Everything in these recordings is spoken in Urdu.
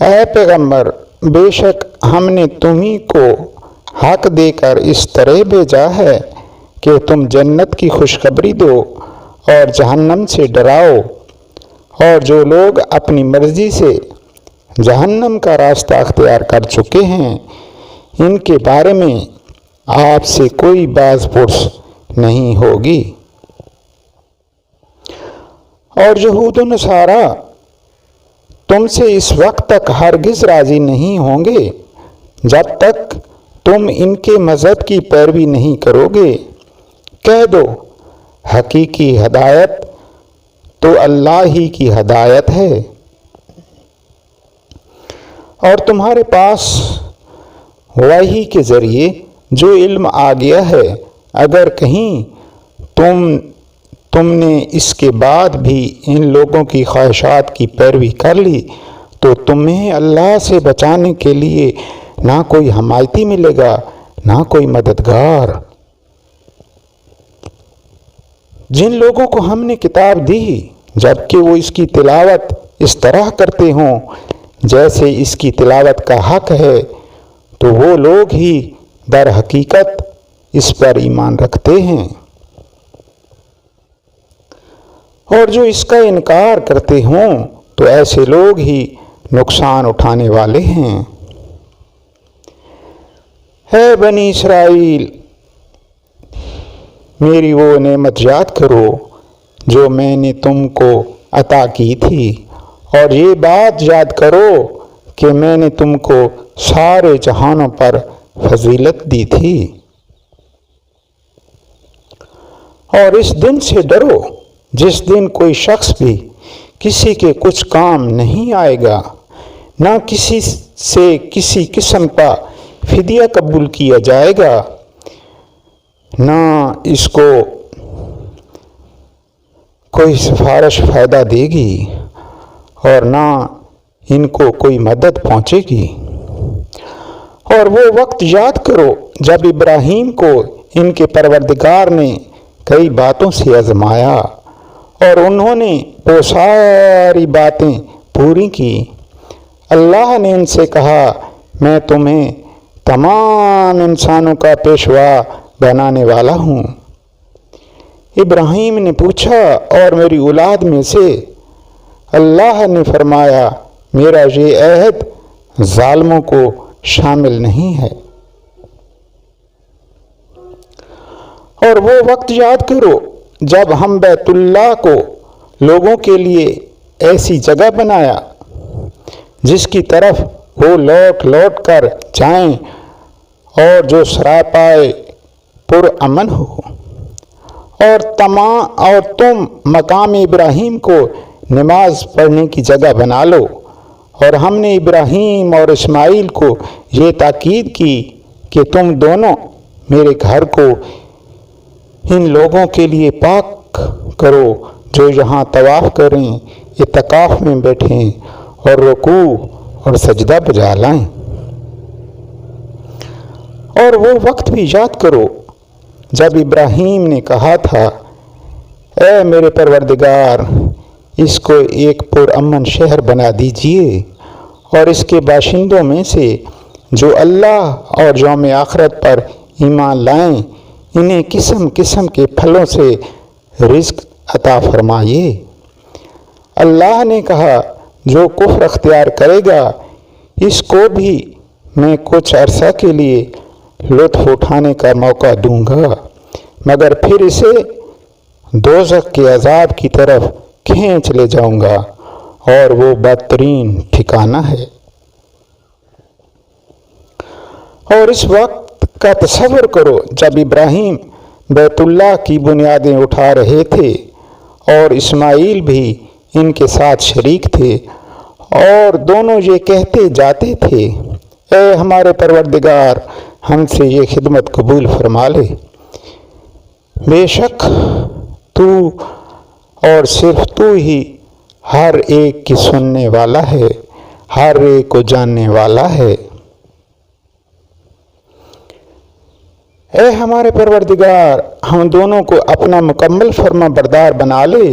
اے پیغمبر، بے شک ہم نے تمہیں کو حق دے کر اس طرح بھیجا ہے کہ تم جنت کی خوشخبری دو اور جہنم سے ڈراؤ، اور جو لوگ اپنی مرضی سے جہنم کا راستہ اختیار کر چکے ہیں ان کے بارے میں آپ سے کوئی باز پرس نہیں ہوگی۔ اور یہود و نصارہ تم سے اس وقت تک ہرگز راضی نہیں ہوں گے جب تک تم ان کے مذہب کی پیروی نہیں کرو گے۔ کہہ دو، حقیقی ہدایت تو اللہ ہی کی ہدایت ہے، اور تمہارے پاس وحی کے ذریعے جو علم آ گیا ہے، اگر کہیں تم نے اس کے بعد بھی ان لوگوں کی خواہشات کی پیروی کر لی تو تمہیں اللہ سے بچانے کے لیے نہ کوئی حمایتی ملے گا نہ کوئی مددگار۔ جن لوگوں کو ہم نے کتاب دی جبکہ وہ اس کی تلاوت اس طرح کرتے ہوں جیسے اس کی تلاوت کا حق ہے، تو وہ لوگ ہی در حقیقت اس پر ایمان رکھتے ہیں، اور جو اس کا انکار کرتے ہوں تو ایسے لوگ ہی نقصان اٹھانے والے ہیں۔ اے بنی اسرائیل، میری وہ نعمت یاد کرو جو میں نے تم کو عطا کی تھی، اور یہ بات یاد کرو کہ میں نے تم کو سارے جہانوں پر فضیلت دی تھی۔ اور اس دن سے ڈرو جس دن کوئی شخص بھی کسی کے کچھ کام نہیں آئے گا، نہ کسی سے کسی قسم کا فدیہ قبول کیا جائے گا، نہ اس کو کوئی سفارش فائدہ دے گی، اور نہ ان کو کوئی مدد پہنچے گی۔ اور وہ وقت یاد کرو جب ابراہیم کو ان کے پروردگار نے کئی باتوں سے آزمایا اور انہوں نے وہ ساری باتیں پوری کی۔ اللہ نے ان سے کہا، میں تمہیں تمام انسانوں کا پیشوا بنانے والا ہوں۔ ابراہیم نے پوچھا، اور میری اولاد میں سے؟ اللہ نے فرمایا، میرا یہ عہد ظالموں کو شامل نہیں ہے۔ اور وہ وقت یاد کرو جب ہم بیت اللہ کو لوگوں کے لیے ایسی جگہ بنایا جس کی طرف وہ لوٹ لوٹ کر جائیں اور جو سراپائے پرامن ہو، اور تم مقام ابراہیم کو نماز پڑھنے کی جگہ بنا لو۔ اور ہم نے ابراہیم اور اسماعیل کو یہ تاکید کی کہ تم دونوں میرے گھر کو ان لوگوں کے لیے پاک کرو جو یہاں طواف کریں، اعتکاف میں بیٹھیں اور رکوع اور سجدہ بجا لائیں۔ اور وہ وقت بھی یاد کرو جب ابراہیم نے کہا تھا، اے میرے پروردگار، اس کو ایک پرامن شہر بنا دیجیے، اور اس کے باشندوں میں سے جو اللہ اور یوم آخرت پر ایمان لائیں انہیں قسم قسم کے پھلوں سے رزق عطا فرمائیے۔ اللہ نے کہا، جو کفر اختیار کرے گا اس کو بھی میں کچھ عرصہ کے لیے لطف اٹھانے کا موقع دوں گا، مگر پھر اسے دوزخ کے عذاب کی طرف کھینچ لے جاؤں گا، اور وہ بدترین ٹھکانہ ہے۔ اور اس وقت کا تصور کرو جب ابراہیم بیت اللہ کی بنیادیں اٹھا رہے تھے اور اسماعیل بھی ان کے ساتھ شریک تھے، اور دونوں یہ کہتے جاتے تھے، اے ہمارے پروردگار، ہم سے یہ خدمت قبول فرما لے۔ بے شک تو اور صرف تو ہی ہر ایک کی سننے والا ہے، ہر ایک کو جاننے والا ہے۔ اے ہمارے پروردگار، ہم دونوں کو اپنا مکمل فرما بردار بنا لے،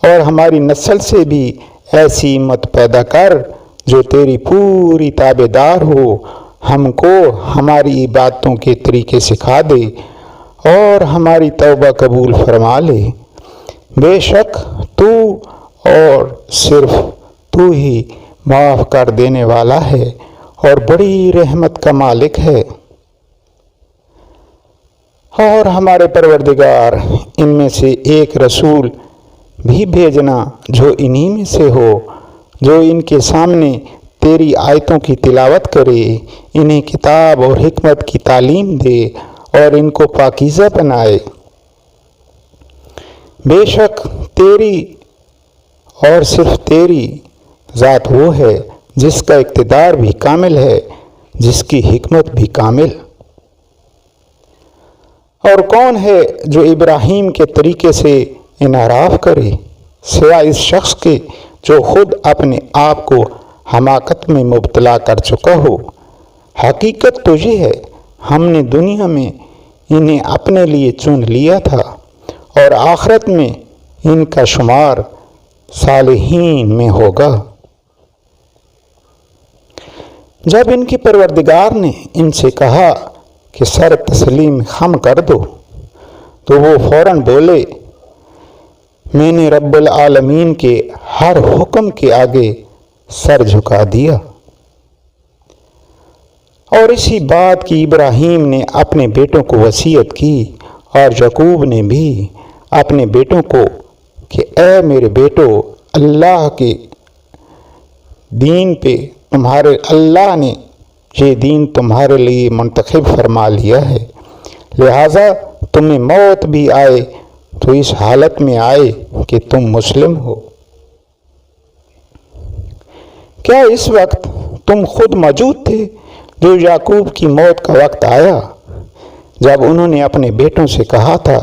اور ہماری نسل سے بھی ایسی امت پیدا کر جو تیری پوری تابعدار ہو ہم کو ہماری عبادتوں کے طریقے سکھا دے اور ہماری توبہ قبول فرما لے۔ بے شک تو اور صرف تو ہی معاف کر دینے والا ہے اور بڑی رحمت کا مالک ہے۔ اور ہمارے پروردگار ان میں سے ایک رسول بھی بھیجنا جو انہی میں سے ہو، جو ان کے سامنے تیری آیتوں کی تلاوت کرے، انہیں کتاب اور حکمت کی تعلیم دے اور ان کو پاکیزہ بنائے۔ بے شک تیری اور صرف تیری ذات وہ ہے جس کا اقتدار بھی کامل ہے، جس کی حکمت بھی کامل۔ اور کون ہے جو ابراہیم کے طریقے سے انحراف کرے سوائے اس شخص کے جو خود اپنے آپ کو حماقت میں مبتلا کر چکا ہو۔ حقیقت تو یہ ہے ہم نے دنیا میں انہیں اپنے لیے چن لیا تھا اور آخرت میں ان کا شمار صالحین میں ہوگا۔ جب ان کی پروردگار نے ان سے کہا کہ سر تسلیم خم کر دو تو وہ فوراً بولے، میں نے رب العالمین کے ہر حکم کے آگے سر جھکا دیا۔ اور اسی بات کی ابراہیم نے اپنے بیٹوں کو وصیت کی اور یعقوب نے بھی اپنے بیٹوں کو کہ اے میرے بیٹو، اللہ کے دین پہ اللہ نے یہ دین تمہارے لیے منتخب فرما لیا ہے، لہٰذا تمہیں موت بھی آئے تو اس حالت میں آئے کہ تم مسلم ہو۔ کیا اس وقت تم خود موجود تھے جو یعقوب کی موت کا وقت آیا جب انہوں نے اپنے بیٹوں سے کہا تھا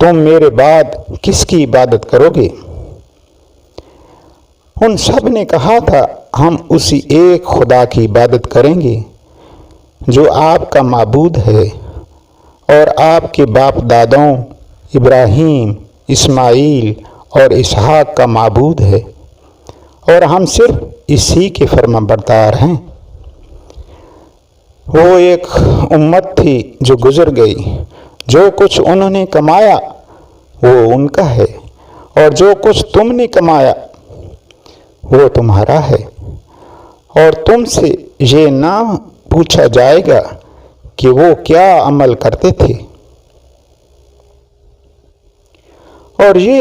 تم میرے بعد کس کی عبادت کرو گے؟ ان سب نے کہا تھا ہم اسی ایک خدا کی عبادت کریں گے جو آپ کا معبود ہے اور آپ کے باپ دادوں ابراہیم، اسماعیل اور اسحاق کا معبود ہے، اور ہم صرف اسی کے فرما بردار ہیں۔ وہ ایک امت تھی جو گزر گئی، جو کچھ انہوں نے کمایا وہ ان کا ہے، اور جو کچھ تم نے کمایا وہ تمہارا ہے، اور تم سے یہ نہ پوچھا جائے گا کہ وہ کیا عمل کرتے تھے۔ اور یہ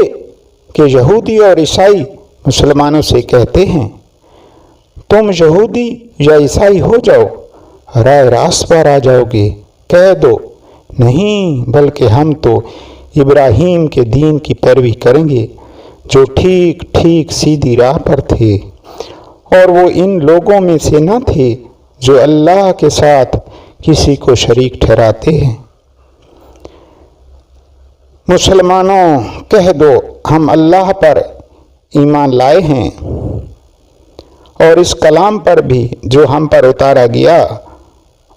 کہ یہودی اور عیسائی مسلمانوں سے کہتے ہیں تم یہودی یا عیسائی ہو جاؤ، راہ راست پر آ جاؤ گے۔ کہہ دو نہیں، بلکہ ہم تو ابراہیم کے دین کی پیروی کریں گے جو ٹھیک ٹھیک سیدھی راہ پر تھے، اور وہ ان لوگوں میں سے نہ تھے جو اللہ کے ساتھ کسی کو شریک ٹھہراتے ہیں۔ مسلمانوں کہہ دو ہم اللہ پر ایمان لائے ہیں اور اس کلام پر بھی جو ہم پر اتارا گیا،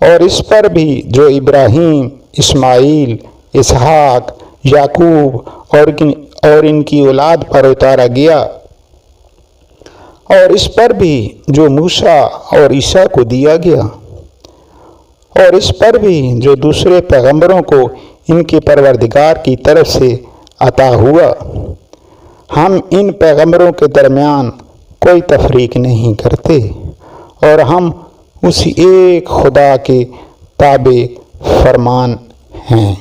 اور اس پر بھی جو ابراہیم، اسماعیل، اسحاق، یعقوب اور ان کی اولاد پر اتارا گیا، اور اس پر بھی جو موسیٰ اور عیسیٰ کو دیا گیا، اور اس پر بھی جو دوسرے پیغمبروں کو ان کے پروردگار کی طرف سے عطا ہوا۔ ہم ان پیغمبروں کے درمیان کوئی تفریق نہیں کرتے، اور ہم اسی ایک خدا کے تابع فرمان ہیں۔